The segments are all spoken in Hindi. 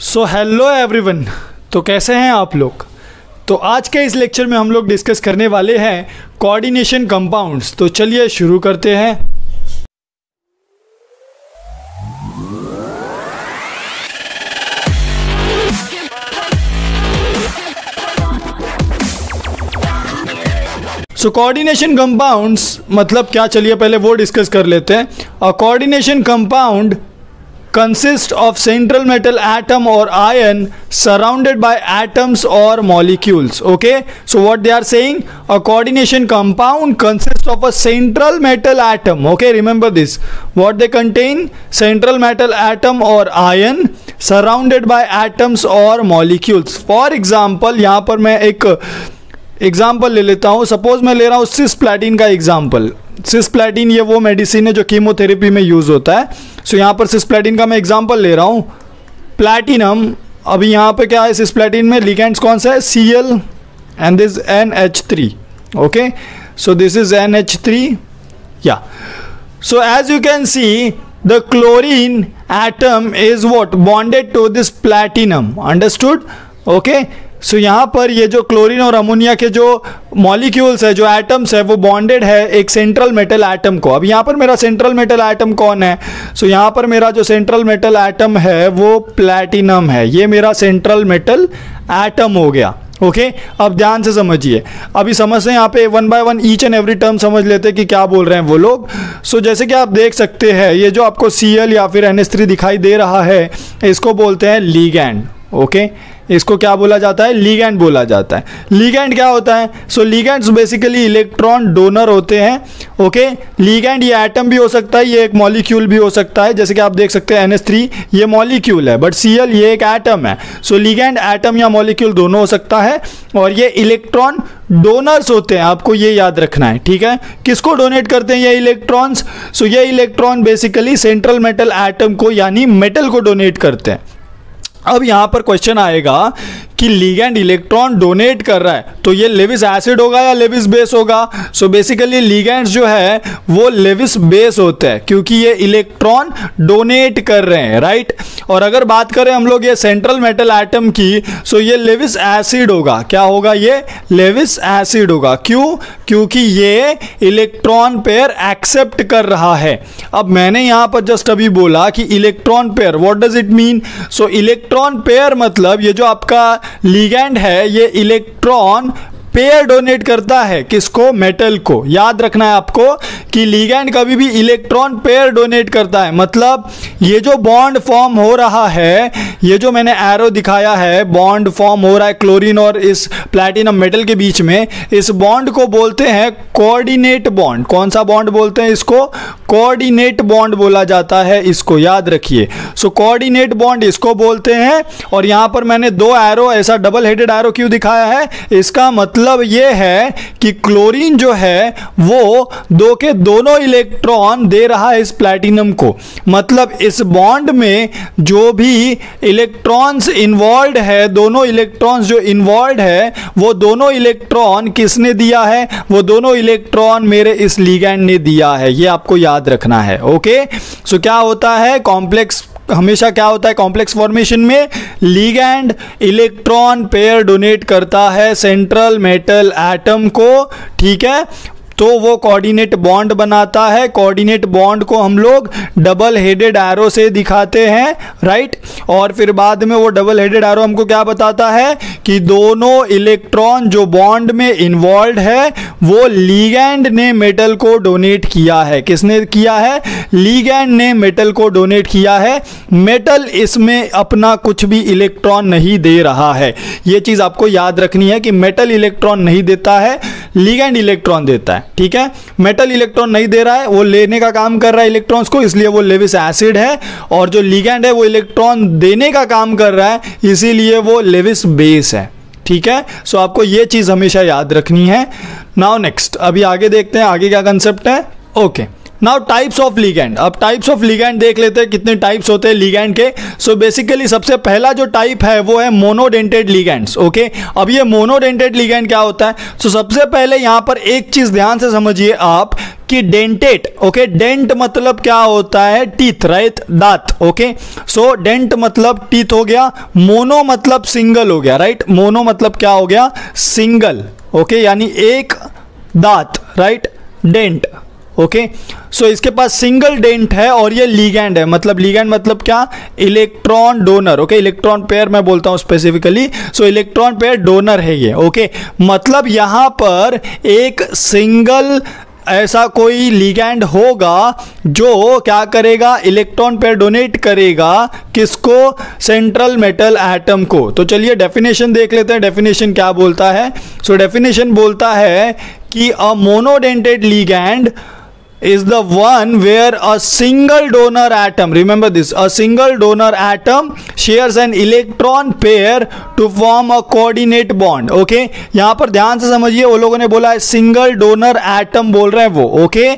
So hello everyone. तो कैसे हैं आप लोग। तो आज के इस लेक्चर में हम लोग डिस्कस करने वाले हैं कोऑर्डिनेशन कंपाउंड्स। तो चलिए शुरू करते हैं। सो कोऑर्डिनेशन कंपाउंड्स मतलब क्या, चलिए पहले वो डिस्कस कर लेते हैं। अ coordination compound consist of central metal atom or ion surrounded by atoms or molecules. Okay, so what they are saying, a coordination compound consists of a central metal atom. Okay, remember this, what they contain, central metal atom or ion surrounded by atoms or molecules. For example, यहाँ पर मैं एक एग्जाम्पल ले लेता हूँ। सपोज मैं ले रहा हूँ सिस्प्लैटिन का एग्जाम्पल। सिस्प्लैटिन ये वो मेडिसिन है जो कीमोथेरेपी में यूज़ होता है। सो यहाँ पर सिस्प्लैटिन का मैं एग्जाम्पल ले रहा हूँ। प्लैटिनम, अभी यहाँ पे क्या है सिस्प्लैटिन में, लिगेंड्स कौन सा है, Cl and this NH3। Okay, so this is NH3 या। So as you can see the chlorine atom is what, bonded to this platinum. Understood. Okay, so यहाँ पर ये जो क्लोरीन और अमोनिया के जो मॉलिक्यूल्स है, जो एटम्स है, वो बॉन्डेड है एक सेंट्रल मेटल एटम को। अब यहाँ पर मेरा सेंट्रल मेटल एटम कौन है, सो यहाँ पर मेरा जो सेंट्रल मेटल एटम है वो प्लैटिनम है। ये मेरा सेंट्रल मेटल एटम हो गया। ओके, अब ध्यान से समझिए। अभी समझते हैं यहाँ पे one by one each and every term समझ लेते हैं कि क्या बोल रहे हैं वो लोग। सो जैसे कि आप देख सकते हैं, ये जो आपको Cl या फिर NH3 दिखाई दे रहा है, इसको बोलते हैं लिगैंड। ओके, इसको क्या बोला जाता है, लिगैंड बोला जाता है। लिगैंड क्या होता है, सो लिगैंड्स बेसिकली इलेक्ट्रॉन डोनर होते हैं। ओके, लिगैंड ये एटम भी हो सकता है, ये एक मॉलिक्यूल भी हो सकता है। जैसे कि आप देख सकते हैं NH3 ये मॉलिक्यूल है, बट Cl ये एक एटम है। सो लिगैंड एटम या मॉलिक्यूल दोनों हो सकता है, और ये इलेक्ट्रॉन डोनर्स होते हैं। आपको ये याद रखना है, ठीक है। किसको डोनेट करते हैं ये इलेक्ट्रॉन्स, सो ये electron basically central metal atom को यानी मेटल को डोनेट करते हैं। अब यहाँ पर क्वेश्चन आएगा कि लिगैंड इलेक्ट्रॉन डोनेट कर रहा है, तो ये लेविस एसिड होगा या लेविस बेस होगा। सो बेसिकली लिगैंड्स जो है वो लेविस बेस होते हैं, क्योंकि ये इलेक्ट्रॉन डोनेट कर रहे हैं, राइट। और अगर बात करें हम लोग ये सेंट्रल मेटल एटम की, सो ये लेविस एसिड होगा। क्या होगा, ये लेविस एसिड होगा। क्यों, क्योंकि ये इलेक्ट्रॉन पेयर एक्सेप्ट कर रहा है। अब मैंने यहाँ पर जस्ट अभी बोला कि electron pair, what does it mean, so electron pair मतलब ये जो आपका लिगैंड है ये इलेक्ट्रॉन पेयर डोनेट करता है। किसको, मेटल को। याद रखना है आपको कि लिगैंड कभी भी इलेक्ट्रॉन पेयर डोनेट करता है। मतलब ये जो बॉन्ड फॉर्म हो रहा है, ये जो मैंने एरो दिखाया है, बॉन्ड फॉर्म हो रहा है क्लोरीन और इस प्लैटिनम मेटल के बीच में, इस बॉन्ड को बोलते हैं कोऑर्डिनेट बॉन्ड। कौन सा बॉन्ड बोलते हैं इसको, कोऑर्डिनेट बॉन्ड बोला जाता है, इसको याद रखिए। सो कोऑर्डिनेट बॉन्ड इसको बोलते हैं। और यहां पर मैंने दो एरो, ऐसा डबल हेडेड एरो क्यों दिखाया है, इसका मतलब यह है कि क्लोरीन जो है वो दो के दोनों इलेक्ट्रॉन दे रहा है इस प्लैटिनम को। मतलब इस बॉन्ड में जो भी इलेक्ट्रॉन्स इन्वॉल्व है, दोनों इलेक्ट्रॉन्स जो इन्वॉल्व है, वो दोनों इलेक्ट्रॉन किसने दिया है, वो दोनों इलेक्ट्रॉन मेरे इस लिगैंड ने दिया है। ये आपको याद रखना है। ओके, सो क्या होता है कॉम्प्लेक्स, हमेशा क्या होता है कॉम्प्लेक्स फॉर्मेशन में, लिगैंड इलेक्ट्रॉन पेयर डोनेट करता है सेंट्रल मेटल एटम को, ठीक है। तो वो कोऑर्डिनेट बॉन्ड बनाता है। कोऑर्डिनेट बॉन्ड को हम लोग डबल हेडेड एरो से दिखाते हैं, राइट। और फिर बाद में वो डबल हेडेड एरो हमको क्या बताता है कि दोनों इलेक्ट्रॉन जो बॉन्ड में इन्वॉल्व है वो लिगैंड ने मेटल को डोनेट किया है। किसने किया है, लिगैंड ने मेटल को डोनेट किया है। मेटल इसमें अपना कुछ भी इलेक्ट्रॉन नहीं दे रहा है। ये चीज आपको याद रखनी है कि मेटल इलेक्ट्रॉन नहीं देता है, लिगैंड इलेक्ट्रॉन देता है, ठीक है। मेटल इलेक्ट्रॉन नहीं दे रहा है, वो लेने का काम कर रहा है इलेक्ट्रॉन्स को, इसलिए वो लेविस एसिड है। और जो लिगैंड है वो इलेक्ट्रॉन देने का काम कर रहा है, इसीलिए वो लेविस बेस है, ठीक है। सो आपको ये चीज हमेशा याद रखनी है। नाउ नेक्स्ट, अभी आगे देखते हैं आगे क्या कंसेप्ट है। Okay, now types of ligand. अब टाइप्स ऑफ लिगैंड देख लेते हैं, कितने टाइप्स होते हैं लिगैंड के। सो बेसिकली सबसे पहला जो टाइप है वो है मोनोडेंटेड लिगैंड्स। ओके, अब ये मोनोडेंटेड लिगैंड क्या होता है, सो सबसे पहले यहां पर एक चीज ध्यान से समझिए आप कि डेंटेट, ओके, डेंट मतलब क्या होता है, टीथ, राइट, दांत, ओके। सो डेंट मतलब टीथ हो गया, मोनो मतलब सिंगल हो गया, राइट, मोनो मतलब क्या हो गया, सिंगल, ओके, यानी एक दांत, राइट, डेंट, ओके। सो इसके पास सिंगल डेंट है और ये लीगैंड है, मतलब लीगैंड मतलब क्या, electron donor, okay, electron pair मैं बोलता हूं स्पेसिफिकली। सो इलेक्ट्रॉन पेयर डोनर है ये, ओके। मतलब यहां पर एक सिंगल ऐसा कोई लिगैंड होगा जो क्या करेगा, इलेक्ट्रॉन पेयर डोनेट करेगा, किसको, सेंट्रल मेटल एटम को। तो चलिए डेफिनेशन देख लेते हैं, डेफिनेशन क्या बोलता है। सो डेफिनेशन बोलता है कि a monodentate ligand is the one where a single donor atom, remember this, a single donor atom shares an electron pair to form a coordinate bond, okay। यहां पर ध्यान से समझिए, वो लोगों ने बोला है सिंगल डोनर एटम बोल रहे हैं वो, ओके।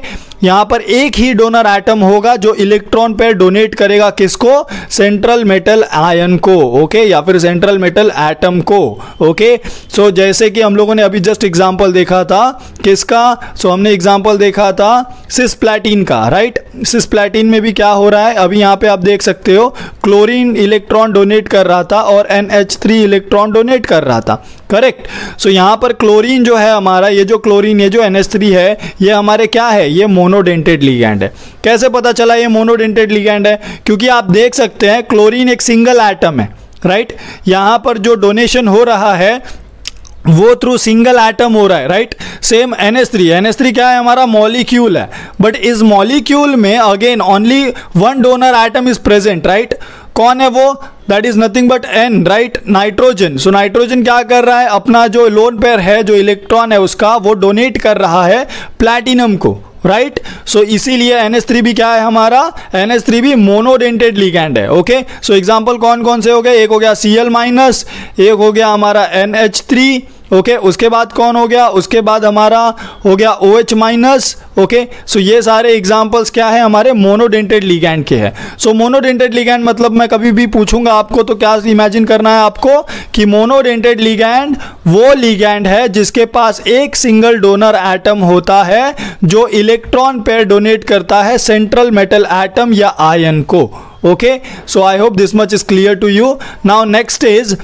यहां पर एक ही डोनर एटम होगा जो इलेक्ट्रॉन पेयर डोनेट करेगा, किसको, सेंट्रल मेटल आयन को, ओके, या फिर सेंट्रल मेटल एटम को, ओके। सो जैसे कि हम लोगों ने अभी जस्ट एग्जांपल देखा था, किसका, सो हमने एग्जांपल देखा था सिस्प्लैटिन का, राइट। सिस्प्लैटिन में भी क्या हो रहा है, अभी यहां पे आप देख सकते हो, क्लोरीन इलेक्ट्रॉन डोनेट कर रहा था और NH3 इलेक्ट्रॉन डोनेट कर रहा था, करेक्ट। सो यहां पर क्लोरीन जो है हमारा, ये जो क्लोरीन, ये जो NH3 है, ये हमारे क्या है, ये मोनोडेंटेड लिगैंड है। कैसे पता चला ये मोनोडेंटेड लिगैंड है, क्योंकि आप देख सकते हैं क्लोरीन एक सिंगल एटम है, राइट। यहां पर जो डोनेशन हो रहा है वो थ्रू सिंगल एटम हो रहा है, राइट। सेम NH3 क्या है, हमारा मॉलिक्यूल है, बट इस मॉलिक्यूल में again only one donor atom is present, right. कौन है वो, that is nothing but N, right, nitrogen. So nitrogen क्या कर रहा है, अपना जो लोन पेयर है, जो इलेक्ट्रॉन है उसका, वो डोनेट कर रहा है प्लैटिनम को, राइट। सो इसीलिए NH3 भी क्या है हमारा, NH3 भी मोनोडेंटेड लिगैंड है, ओके। सो एग्जांपल कौन कौन से हो गए, एक हो गया Cl-, एक हो गया हमारा NH3, ओके। उसके बाद कौन हो गया, उसके बाद हमारा हो गया OH-, ओके। सो ये सारे एग्जांपल्स क्या है, हमारे मोनोडेंटेड लिगैंड के हैं। सो मोनोडेंटेड लिगैंड मतलब मैं कभी भी पूछूंगा आपको तो क्या इमेजिन करना है आपको, कि मोनोडेंटेड लिगैंड वो लिगैंड है जिसके पास एक सिंगल डोनर एटम होता है जो इलेक्ट्रॉन पेयर डोनेट करता है सेंट्रल मेटल एटम या आयन को, okay. So I hope this much is clear to you. Now next is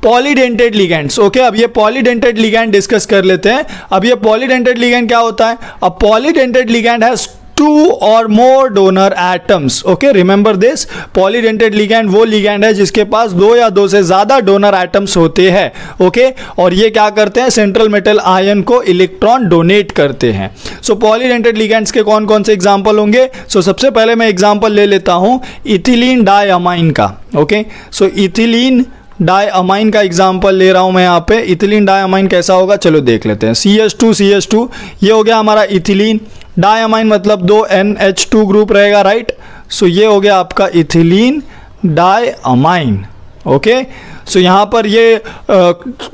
polydentate ligands, okay. अब ये पॉलीडेंटेड लिगैंड डिस्कस कर लेते हैं। अब ये पॉलीडेंटेड लिगैंड क्या होता है, अ पॉलीडेंटेड लिगैंड हैज 2 और more donor atoms, okay, remember this. Polydentate ligand वो लिगैंड है जिसके पास 2 या 2 से ज्यादा डोनर एटम्स होते हैं, ओके। और ये क्या करते हैं, सेंट्रल मेटल आयन को इलेक्ट्रॉन डोनेट करते हैं। सो पॉलीडेंटेड लिगैंड्स के कौन कौन से एग्जांपल होंगे, सो सबसे पहले मैं एग्जांपल ले लेता हूं इथिलीन डायअमाइन का, ओके। सो इथिलीन डायअमाइन का एग्जांपल ले रहा हूं मैं यहाँ पे। इथिलीन डायअमाइन कैसा होगा, चलो देख लेते हैं। CH2 ये हो गया हमारा इथिलीन। डायअमाइन मतलब 2 NH2 ग्रुप रहेगा, राइट। सो ये हो गया आपका इथिलीन डायअमाइन, ओके। सो यहाँ पर ये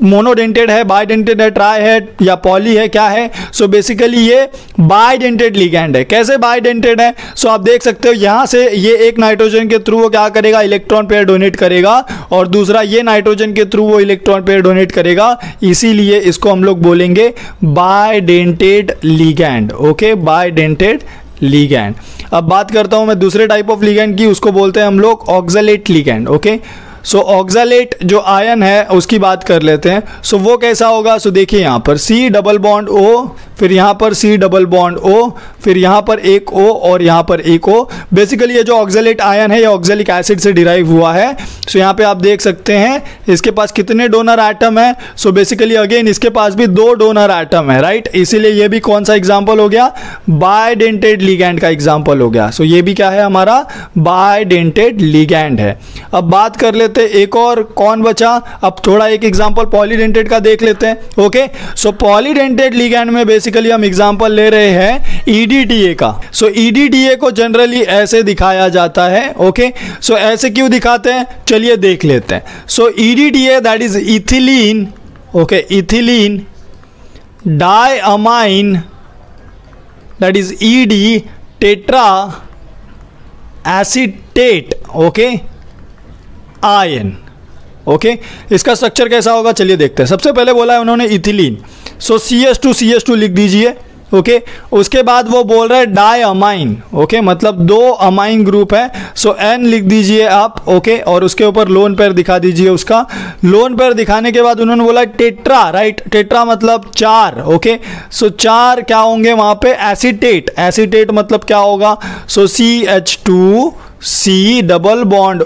मोनोडेंटेड है, बाइडेंटेड है, ट्राई है या पॉली है, क्या है, सो बेसिकली ये बाइडेंटेड लिगैंड है। कैसे बाइडेंटेड है, सो आप देख सकते हो यहाँ से ये एक नाइट्रोजन के थ्रू वो क्या करेगा, इलेक्ट्रॉन पेयर डोनेट करेगा, और दूसरा ये नाइट्रोजन के थ्रू वो इलेक्ट्रॉन पेयर डोनेट करेगा, इसीलिए इसको हम लोग बोलेंगे bidentate ligand, okay, bidentate ligand. अब बात करता हूं मैं दूसरे टाइप ऑफ लिगैंड की, उसको बोलते हैं हम लोग ऑक्सलेट लिगैंड, ओके। सो ऑक्सलेट जो आयन है उसकी बात कर लेते हैं। सो वो कैसा होगा, सो देखिए यहाँ पर C+O, फिर यहाँ पर C+O, फिर यहाँ पर एक O और यहाँ पर एक O। बेसिकली ये जो ऑक्सलेट आयन है ये ऑक्सैलिक एसिड से डिराइव हुआ है। सो यहाँ पे आप देख सकते हैं इसके पास कितने डोनर एटम है, सो बेसिकली अगेन इसके पास भी 2 डोनर एटम है, राइट। इसीलिए ये भी कौन सा एग्जाम्पल हो गया, बाइडेंटेड लिगैंड का एग्जाम्पल हो गया। सो ये भी क्या है, हमारा बाइडेंटेड लिगैंड है। अब बात कर लेते हैं एक और, कौन बचा, अब थोड़ा एक एग्जाम्पल पॉलीडेंटेड का देख लेते हैं, ओके। सो पॉलीडेंटेड लिगैंड में बेसिकली हम एग्जांपल ले रहे हैं EDTA का। सो EDTA को जनरली ऐसे दिखाया जाता है, ओके। सो ऐसे क्यों दिखाते हैं, चलिए देख लेते हैं। So EDTA that is ethylene, okay, ethylene diamine that is ED tetra acetate, okay, ion, okay. इसका स्ट्रक्चर कैसा होगा, चलिए देखते हैं। सबसे पहले बोला है उन्होंने इथिलीन, सो CH2 लिख दीजिए, ओके उसके बाद वो बोल रहा है डाई अमाइन, ओके मतलब 2 अमाइन ग्रुप है, सो N लिख दीजिए आप, ओके और उसके ऊपर लोन पेयर दिखा दीजिए। उसका लोन पेयर दिखाने के बाद उन्होंने बोला टेट्रा, राइट, टेट्रा मतलब 4, ओके सो 4 क्या होंगे वहां पे, एसीटेट, एसीटेट मतलब क्या होगा, सो CH2 C double bond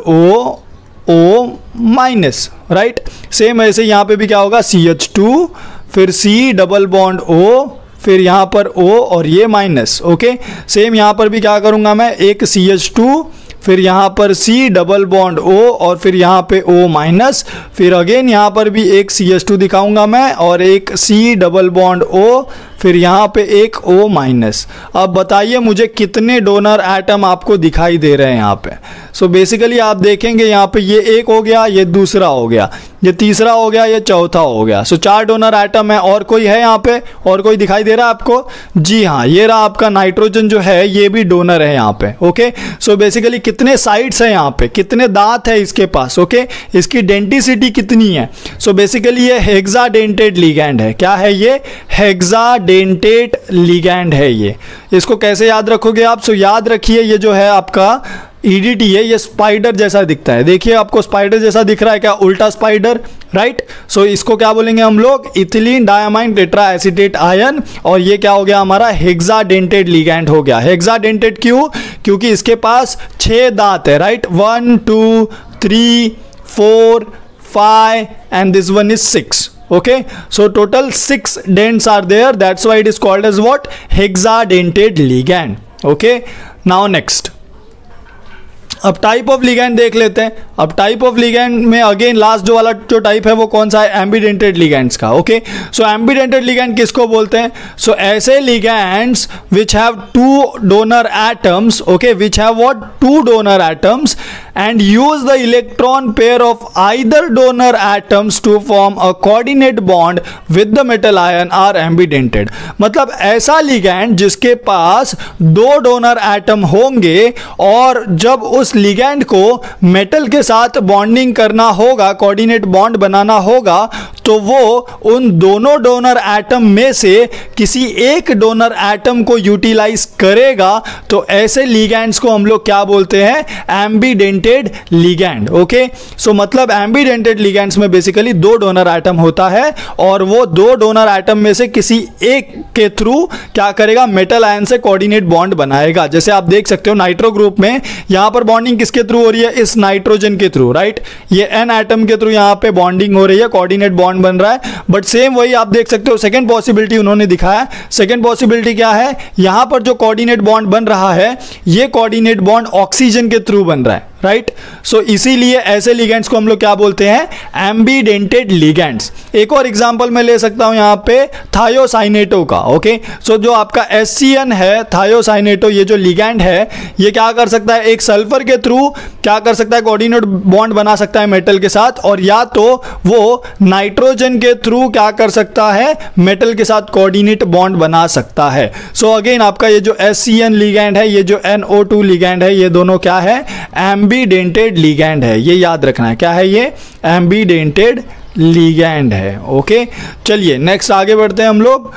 O minus, right. Same ऐसे यहाँ पे भी क्या होगा, CH2 फिर C डबल बॉन्ड O फिर यहाँ पर O और ये माइनस, ओके सेम यहाँ पर भी क्या करूँगा मैं, एक CH2 फिर यहाँ पर C डबल बॉन्ड O और फिर यहाँ पे O माइनस, फिर अगेन यहाँ पर भी एक CH2 दिखाऊंगा मैं और एक C डबल बॉन्ड O फिर यहाँ पे एक O माइनस। अब बताइए मुझे कितने डोनर एटम आपको दिखाई दे रहे हैं यहाँ पे। सो बेसिकली आप देखेंगे यहाँ पे ये एक हो गया, ये दूसरा हो गया, ये तीसरा हो गया, ये चौथा हो गया। सो 4 डोनर एटम है। और कोई है यहाँ पे, और कोई दिखाई दे रहा है आपको? जी हाँ, ये रहा आपका नाइट्रोजन जो है, ये भी डोनर है यहाँ पे। ओके सो बेसिकली कितने साइड्स है यहाँ पे, कितने दांत है इसके पास, ओके इसकी डेंटिसिटी कितनी है। सो बेसिकली ये हेक्साडेंटेड लिगैंड है। क्या है ये? हेक्साडेंटेड लिगैंड है ये। इसको कैसे याद रखोगे आप? सो याद रखिए ये जो है आपका EDT है, ये स्पाइडर जैसा दिखता है। देखिए आपको स्पाइडर जैसा दिख रहा है क्या? उल्टा स्पाइडर, राइट। सो इसको क्या बोलेंगे हम लोग? Ethylene diamine tetra acetate ion. और ये क्या हो गया हमारा? हेक्साडेंटेड लिगैंड हो गया। हेक्साडेंटेड क्यों? क्योंकि इसके पास 6 दांत है, right. 1 2 3 4 5 and this one is 6. Okay, so total 6 dents are there. That's why it is called as what? Hexadentate ligand. Okay, now next. अब टाइप ऑफ लिगैंड देख लेते हैं। अब टाइप ऑफ लिगैंड में अगेन लास्ट जो वाला जो टाइप है वो कौन सा है? एम्बीडेंटेड लिगैंड्स का। ओके सो एम्बीडेंटेड लिगैंड किसको बोलते हैं? सो ऐसे ligands which have 2 donor atoms, okay which have what? 2 donor atoms and use the electron pair of either donor atoms to form a coordinate bond with the metal ion are ambidentate। मतलब ऐसा लिगैंड जिसके पास 2 डोनर एटम होंगे और जब उस लिगैंड को मेटल के साथ बॉन्डिंग करना होगा, कोऑर्डिनेट बॉन्ड बनाना होगा, तो वो उन दोनों डोनर एटम में से किसी एक डोनर एटम को यूटिलाइज करेगा। तो ऐसे लिगैंड्स को हम लोग क्या बोलते हैं? एम्बीडेंटेड लिगैंड। ओके सो मतलब एम्बीडेंटेड लिगैंड्स में बेसिकली 2 डोनर एटम होता है और वो 2 डोनर एटम में से किसी एक के थ्रू क्या करेगा? मेटल आयन से कोऑर्डिनेट बॉन्ड बनाएगा। जैसे आप देख सकते हो नाइट्रो ग्रुप में यहां पर बॉन्डिंग किसके थ्रू हो रही है? इस नाइट्रोजन के थ्रू, राइट। ये N एटम के थ्रू यहां पे बॉन्डिंग हो रही है, कोऑर्डिनेट बॉन्ड बन रहा है। बट सेम वही आप देख सकते हो सेकंड पॉसिबिलिटी उन्होंने दिखाया। सेकंड पॉसिबिलिटी क्या है? यहां पर जो कोऑर्डिनेट बॉन्ड बन रहा है ये कोऑर्डिनेट बॉन्ड ऑक्सीजन के थ्रू बन रहा है, राइट। सो इसीलिए ऐसे लिगैंड्स को हम लोग क्या बोलते हैं? एम्बीडेंटेड लिगैंड्स। एक और एग्जांपल मैं ले सकता हूं यहां पे थायोसाइनेटो का। ओके सो जो आपका SCN है थायोसाइनेटो, ये जो लिगैंड है ये क्या कर सकता है? एक सल्फर के थ्रू क्या कर सकता है? कोऑर्डिनेट बॉन्ड बना सकता है मेटल के साथ, और या तो वो नाइट्रोजन के थ्रू क्या कर सकता है? मेटल के साथ कोऑर्डिनेट बॉन्ड बना सकता है। सो अगेन आपका ये जो SCN लिगैंड है, ये जो NO2 लिगैंड है, ये दोनों क्या है? एम्बीडेंटेड लिगैंड है। ये याद रखना है। क्या है ये? एम्बीडेंटेड लिगैंड है। ओके चलिए नेक्स्ट आगे बढ़ते हैं हम लोग।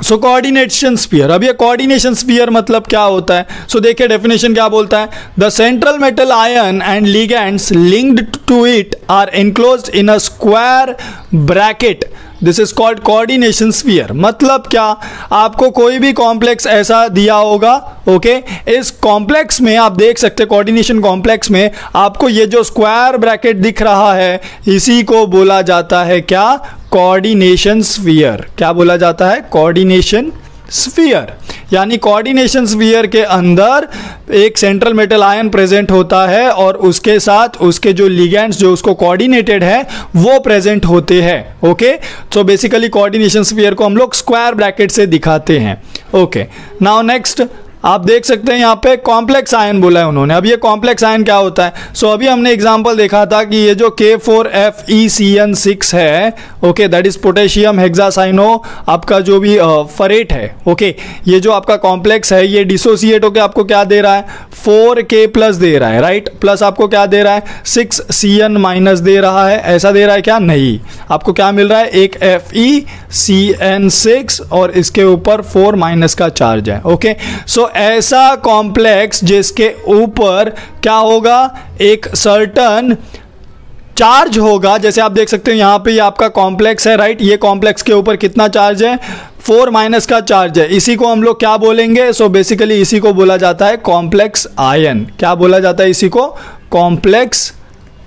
So coordination sphere. अब ये कोऑर्डिनेशन स्फीयर मतलब क्या होता है? सो देखिए डेफिनेशन क्या बोलता है? The central metal ion and ligands linked to it are enclosed in a square bracket. This is called coordination sphere. मतलब क्या? आपको कोई भी कॉम्प्लेक्स ऐसा दिया होगा, ओके इस कॉम्प्लेक्स में आप देख सकते हैं, कोऑर्डिनेशन कॉम्प्लेक्स में आपको ये जो स्क्वायर ब्रैकेट दिख रहा है इसी को बोला जाता है क्या? Coordination sphere. क्या बोला जाता है? Coordination sphere. यानी कोऑर्डिनेशन स्फीयर के अंदर एक सेंट्रल मेटल आयन प्रेजेंट होता है और उसके साथ उसके जो लिगैंड्स जो उसको कोऑर्डिनेटेड है वो प्रेजेंट होते हैं। Okay so basically coordination sphere को हम लोग स्क्वायर ब्रैकेट से दिखाते हैं। ओके नाउ नेक्स्ट आप देख सकते हैं यहाँ पे कॉम्प्लेक्स आयन बोला है उन्होंने। अब ये कॉम्प्लेक्स आयन क्या होता है? सो अभी हमने एग्जांपल देखा था कि ये जो K4FeCN6 है, okay, that is potassium hexacyano आपका जो भी फरेट है, ओके, ये जो आपका कॉम्प्लेक्स है ये डिसोसिएट होकर आपको क्या दे रहा है? 4K प्लस दे रहा है, राइट, प्लस आपको क्या दे रहा है? 6CN माइनस दे रहा है, ऐसा दे रहा है क्या? नहीं, आपको क्या मिल रहा है? एक FeCN6 और इसके ऊपर 4 माइनस का चार्ज है, ओके। सो ऐसा कॉम्प्लेक्स जिसके ऊपर क्या होगा? एक सर्टन चार्ज होगा, जैसे आप देख सकते हो यहाँ पे ये आपका कॉम्प्लेक्स है, राइट, ये कॉम्प्लेक्स के ऊपर कितना चार्ज है? 4 माइनस का चार्ज है। इसी को हम लोग क्या बोलेंगे? सो बेसिकली इसी को बोला जाता है कॉम्प्लेक्स आयन। क्या बोला जाता है इसी को? Complex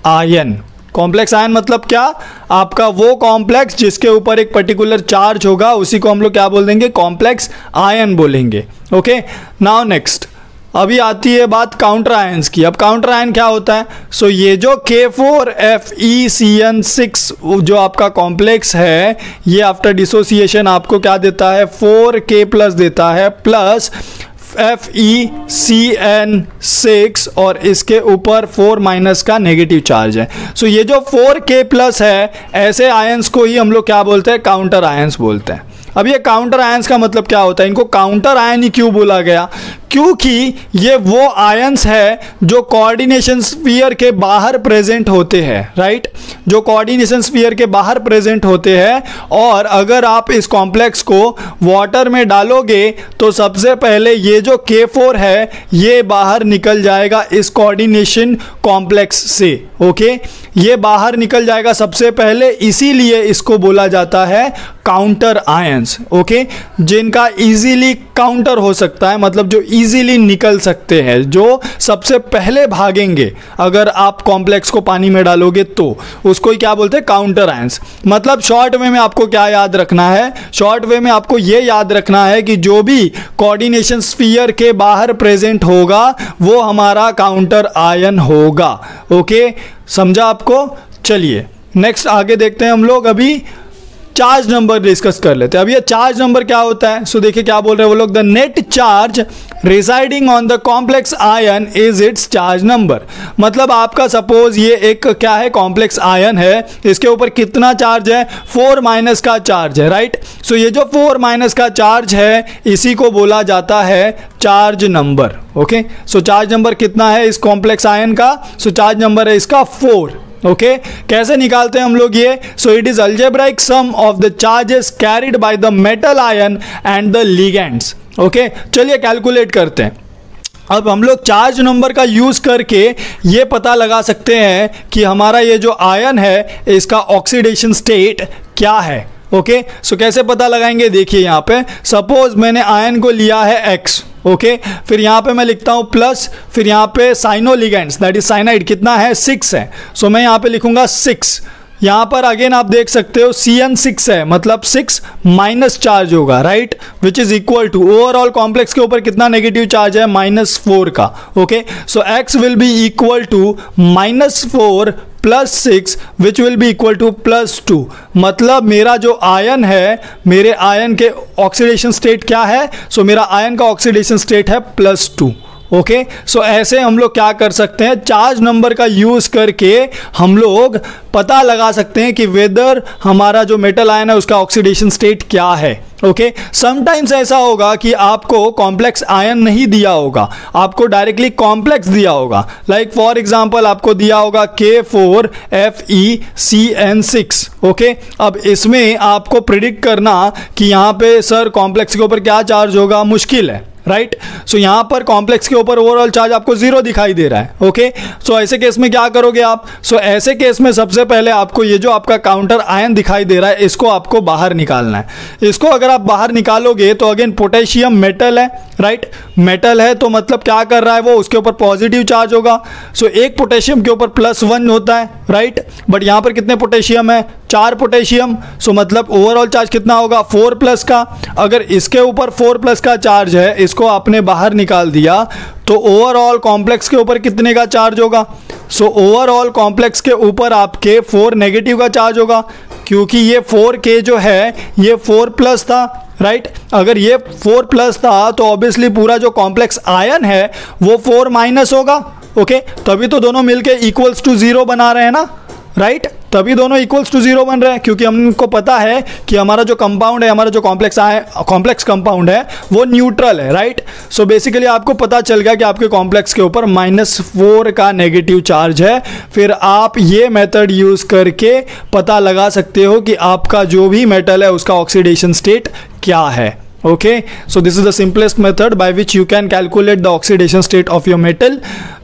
ion. कॉम्प्लेक्स आयन मतलब क्या? आपका वो कॉम्प्लेक्स जिसके ऊपर एक पर्टिकुलर चार्ज होगा, उसी को हम लोग क्या बोल देंगे? कॉम्प्लेक्स आयन बोलेंगे, ओके। नाउ नेक्स्ट, अभी आती है बात काउंटर आयंस की। अब काउंटर आयन क्या होता है? सो ये जो K4FeCN6 जो आपका कॉम्प्लेक्स है, ये आफ्टर डिसोसिएशन आपको क्या देता है? 4K प्लस देता है, प्लस FeCN6 और इसके ऊपर 4 माइनस का नेगेटिव चार्ज है। सो ये जो 4K प्लस है, ऐसे आयंस को ही हम लोग क्या बोलते हैं? काउंटर आयंस बोलते हैं। अब ये काउंटर आयंस का मतलब क्या होता है? इनको काउंटर आयन ही क्यों बोला गया? क्योंकि ये वो आयंस है जो कोऑर्डिनेशन स्फीयर के बाहर प्रेजेंट होते हैं, राइट, जो कोऑर्डिनेशन स्फीयर के बाहर प्रेजेंट होते हैं। और अगर आप इस कॉम्प्लेक्स को वाटर में डालोगे तो सबसे पहले ये जो K4 है ये बाहर निकल जाएगा इस कोऑर्डिनेशन कॉम्प्लेक्स से, ओके, ये बाहर निकल जाएगा सबसे पहले, इसीलिए इसको बोला जाता है काउंटर आयंस, ओके, जिनका इजीली काउंटर हो सकता है, मतलब जो इजीली निकल सकते हैं, जो सबसे पहले भागेंगे अगर आप कॉम्प्लेक्स को पानी में डालोगे तो उसको ही क्या बोलते हैं? Counter ions. मतलब शॉर्ट वे में आपको क्या याद रखना है? शॉर्ट वे में आपको ये याद रखना है कि जो भी कोऑर्डिनेशन स्फीयर के बाहर प्रेजेंट होगा वो हमारा काउंटर आयन होगा, ओके, समझा आपको? चलिए नेक्स्ट आगे देखते हैं हम लोग। अभी चार्ज नंबर डिस्कस कर लेते हैं। अब ये चार्ज नंबर क्या होता है? सो देखिए क्या बोल रहे हैं वो लोग, the net charge residing on the complex ion is it's charge number. मतलब आपका सपोज ये एक क्या है? कॉम्प्लेक्स आयन है, इसके ऊपर कितना चार्ज है? 4 माइनस का चार्ज है, राइट। सो ये जो 4 माइनस का चार्ज है इसी को बोला जाता है चार्ज नंबर, ओके। सो चार्ज नंबर कितना है इस कॉम्प्लेक्स आयन का? सो चार्ज नंबर है इसका 4, ओके। कैसे निकालते हैं हम लोग ये? So it is algebraic sum of the charges carried by the metal ion and the ligands, okay. चलिए कैलकुलेट करते हैं। अब हम लोग चार्ज नंबर का यूज करके ये पता लगा सकते हैं कि हमारा ये जो आयन है इसका ऑक्सीडेशन स्टेट क्या है, ओके। सो कैसे पता लगाएंगे? देखिए यहाँ पे सपोज मैंने आयन को लिया है X, ओके, फिर यहाँ पे मैं लिखता हूँ प्लस, फिर यहाँ पे साइनोलिगेंड्स दैट इज साइनाइड कितना है? 6 है। सो मैं यहाँ पे लिखूंगा 6। यहाँ पर अगेन आप देख सकते हो CN6 है, मतलब 6 माइनस चार्ज होगा, right, which is equal to overall complex के ऊपर कितना नेगेटिव चार्ज है? -4 का, okay. So X will be equal to -4 plus 6 which will be equal to +2। मतलब मेरा जो आयन है, मेरे आयन के ऑक्सीडेशन स्टेट क्या है? सो मेरा आयन का ऑक्सीडेशन स्टेट है +2, ओके। सो ऐसे हम लोग क्या कर सकते हैं? चार्ज नंबर का यूज करके हम लोग पता लगा सकते हैं कि वेदर हमारा जो मेटल आयन है उसका ऑक्सीडेशन स्टेट क्या है, ओके। समटाइम्स ऐसा होगा कि आपको कॉम्प्लेक्स आयन नहीं दिया होगा, आपको डायरेक्टली कॉम्प्लेक्स दिया होगा। लाइक फॉर एग्जांपल आपको दिया होगा K4FeCN6, ओके। अब इसमें आपको प्रिडिक्ट करना कि यहाँ पे सर कॉम्प्लेक्स के ऊपर क्या चार्ज होगा, मुश्किल है, राइट। सो यहां पर कॉम्प्लेक्स के ऊपर ओवरऑल चार्ज आपको 0 दिखाई दे रहा है, ओके। सो ऐसे केस में क्या करोगे आप? सो ऐसे केस में सबसे पहले आपको ये जो आपका काउंटर आयन दिखाई दे रहा है इसको आपको बाहर निकालना है। इसको अगर आप बाहर निकालोगे तो अगेन पोटेशियम मेटल है, राइट, मेटल है तो मतलब क्या कर रहा है वो? उसके ऊपर पॉजिटिव चार्ज होगा। सो एक पोटेशियम के ऊपर +1 होता है, राइट, बट यहां पर कितने पोटेशियम है? 4 पोटेशियम। सो मतलब ओवरऑल चार्ज कितना होगा? 4 प्लस का। अगर इसके ऊपर 4 प्लस का चार्ज है, इसको आपने बाहर निकाल दिया तो ओवरऑल कॉम्प्लेक्स के ऊपर कितने का चार्ज होगा? सो ओवरऑल कॉम्प्लेक्स के ऊपर आपके 4 नेगेटिव का चार्ज होगा, क्योंकि ये 4K जो है ये 4 प्लस था, राइट। अगर ये 4 प्लस था तो ऑब्वियसली पूरा जो कॉम्प्लेक्स आयन है वो 4 माइनस होगा, ओके। तभी तो दोनों मिलके इक्वल्स टू 0 बना रहे हैं ना, राइट। तभी दोनों इक्वल्स टू 0 बन रहे हैं, क्योंकि हमको पता है कि हमारा जो कंपाउंड है, हमारा जो कॉम्प्लेक्स कंपाउंड है वो न्यूट्रल है, राइट। सो बेसिकली आपको पता चल गया कि आपके कॉम्प्लेक्स के ऊपर -4 का नेगेटिव चार्ज है। फिर आप ये मेथड यूज करके पता लगा सकते हो कि आपका जो भी मेटल है उसका ऑक्सीडेशन स्टेट क्या है, okay. So this is the simplest method by which you can calculate the oxidation state of your metal.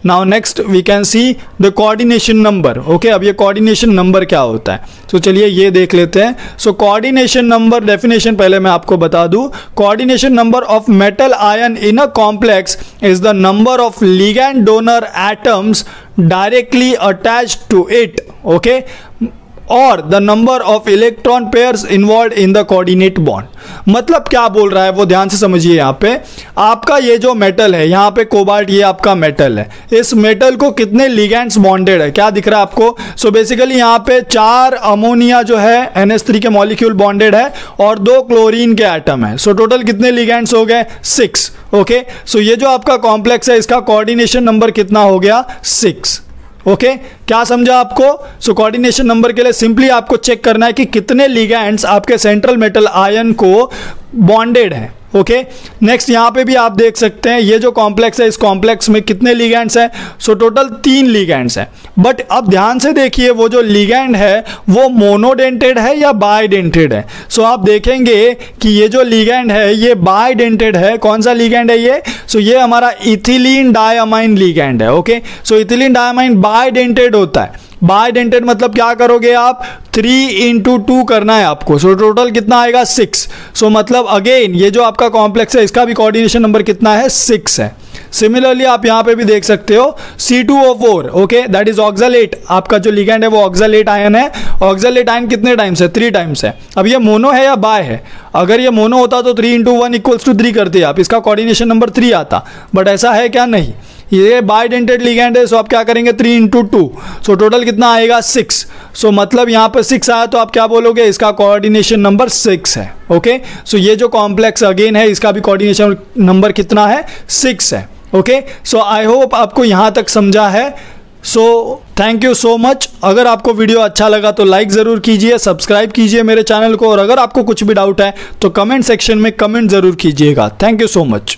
Now next we can see the coordination number, okay. अब ये coordination number क्या होता है, so चलिए ये देख लेते हैं. So coordination number definition पहले मैं आपको बता दूं. Coordination number of metal ion in a complex is the number of ligand donor atoms directly attached to it, okay, और the number of electron pairs involve in the coordinate bond. मतलब क्या बोल रहा है वो ध्यान से समझिए. यहाँ पे आपका ये जो मेटल है, यहाँ पे कोबाल्ट, ये आपका मेटल है. इस मेटल को कितने लिगेंड्स बॉन्डेड है, क्या दिख रहा है आपको? सो बेसिकली यहाँ पे 4 अमोनिया जो है NH3 के मॉलिक्यूल बॉन्डेड है और 2 क्लोरीन के एटम है. सो टोटल कितने लिगेंड्स हो गए? 6, ओके. सो ये जो आपका कॉम्प्लेक्स है इसका कोऑर्डिनेशन नंबर कितना हो गया? 6, ओके. क्या समझा आपको? सो कोऑर्डिनेशन नंबर के लिए सिंपली आपको चेक करना है कि कितने लिगैंड्स आपके सेंट्रल मेटल आयन को बॉन्डेड हैं, ओके. नेक्स्ट यहाँ पे भी आप देख सकते हैं ये जो कॉम्प्लेक्स है, इस कॉम्प्लेक्स में कितने लिगैंड्स हैं? सो टोटल 3 लिगैंड्स हैं. बट अब ध्यान से देखिए वो जो लिगैंड है वो मोनोडेंटेड है या बाइडेंटेड है? सो आप देखेंगे कि ये जो लिगैंड है ये बाइडेंटेड है. कौन सा लिगैंड है ये? सो ये हमारा इथिलीन डायमाइन लिगैंड है, ओके. सो इथिलीन डायमाइन बाइडेंटेड होता है. बाइडेंटेड मतलब क्या करोगे आप? 3 × 2 करना है आपको. सो टोटल कितना आएगा? 6. सो मतलब अगेन ये जो आपका कॉम्प्लेक्स है इसका भी कोऑर्डिनेशन नंबर कितना है? 6 है. सिमिलरली आप यहाँ पे भी देख सकते हो C2O4, okay, that is oxalate. आपका जो लिगैंड है वो ऑक्सलेट आयन है. ऑक्सलेट आयन कितने टाइम्स है? 3 टाइम्स है. अब ये मोनो है या बाय है? अगर ये मोनो होता तो 3 × 1 = 3 करते आप, इसका कोऑर्डिनेशन नंबर 3 आता. बट ऐसा है क्या? नहीं, ये बाइडेंटेड लिगैंड है. सो आप क्या करेंगे? 3 × 2. सो टोटल कितना आएगा? 6. सो मतलब यहाँ पर 6 आया तो आप क्या बोलोगे? इसका कोऑर्डिनेशन नंबर 6 है, ओके. सो ये जो कॉम्प्लेक्स अगेन है इसका भी कोऑर्डिनेशन नंबर कितना है? 6 है, ओके. सो आई होप आपको यहाँ तक समझा है. So thank you so much. अगर आपको वीडियो अच्छा लगा तो लाइक ज़रूर कीजिए, सब्सक्राइब कीजिए मेरे चैनल को, और अगर आपको कुछ भी डाउट है तो कमेंट सेक्शन में कमेंट ज़रूर कीजिएगा. Thank you so much.